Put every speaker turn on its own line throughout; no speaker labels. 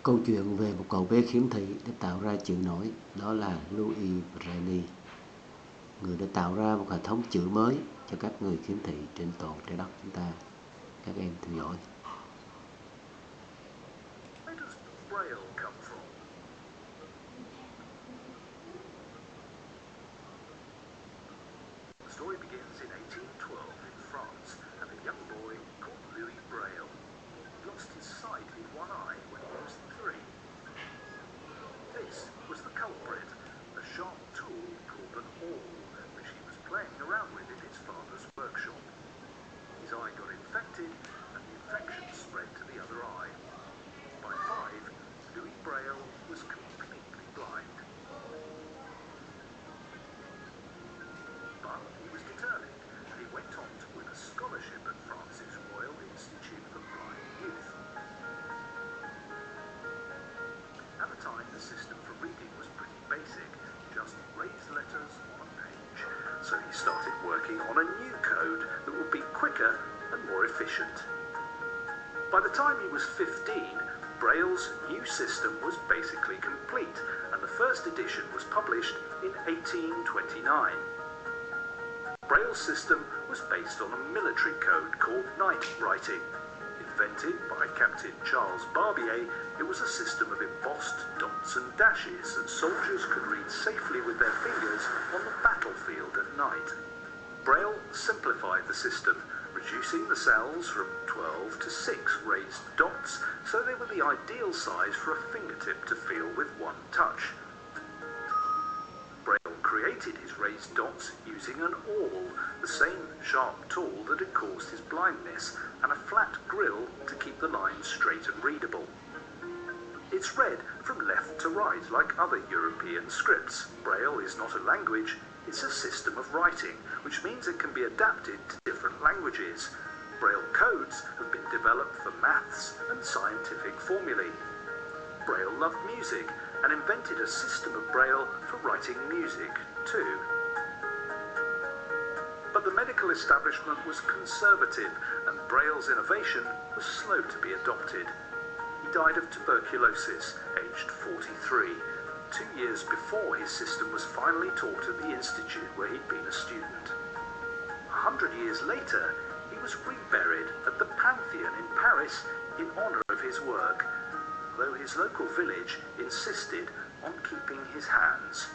Câu chuyện về một cậu bé khiếm thị đã tạo ra chữ nổi, đó là Louis Braille, người đã tạo ra một hệ thống chữ mới cho các người khiếm thị trên toàn trái đất chúng ta. Các em theo dõi.
Where does Braille come from? The story begins in 1812 in France, and a young boy called Louis Braille lost his sight in one eye when he was 3. This was the culprit, a sharp tool called an awl, which he was playing around with in his father's workshop. His eye got infected, and the infection spread to the other eye. By 5, Louis Braille was completely blind. But he was determined, and he went on to win a scholarship at France's Royal Institute for Blind Youth. At the time, the system for reading was pretty basic, just raised letters on a page. So he started working on a new code that would be quicker and more efficient. By the time he was 15, Braille's new system was basically complete, and the first edition was published in 1829. Braille's system was based on a military code called night writing. Invented by Captain Charles Barbier, it was a system of embossed dots and dashes that soldiers could read safely with their fingers on the battlefield at night. Braille simplified the system, reducing the cells from 12 to 6 raised dots, so they were the ideal size for a fingertip to feel with one touch. Braille created his raised dots using an awl, the same sharp tool that had caused his blindness, and a flat grill to keep the lines straight and readable. It's read from left to right like other European scripts. Braille is not a language, it's a system of writing, which means it can be adapted to different languages. Braille codes have been developed for maths and scientific formulae. Braille loved music and invented a system of Braille for writing music too. But the medical establishment was conservative, and Braille's innovation was slow to be adopted. He died of tuberculosis, aged 43, 2 years before his system was finally taught at the institute where he'd been a student. 100 years later, he was reburied at the Pantheon in Paris in honor of his work, though his local village insisted on keeping his hands.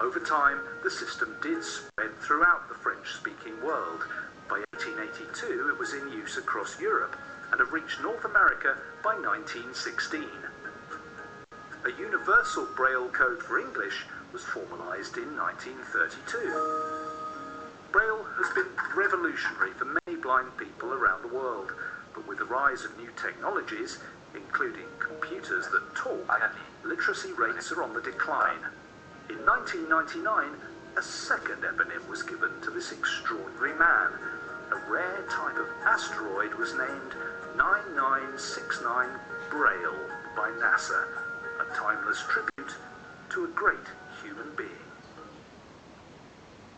Over time, the system did spread throughout the French-speaking world. By 1882, it was in use across Europe and had reached North America by 1916. A universal Braille code for English was formalized in 1932. Braille has been revolutionary for many blind people around the world, but with the rise of new technologies, including computers that talk, literacy rates are on the decline. In 1999, a second eponym was given to this extraordinary man. A rare type of asteroid was named 9969 Braille by NASA, a timeless tribute to a great human being.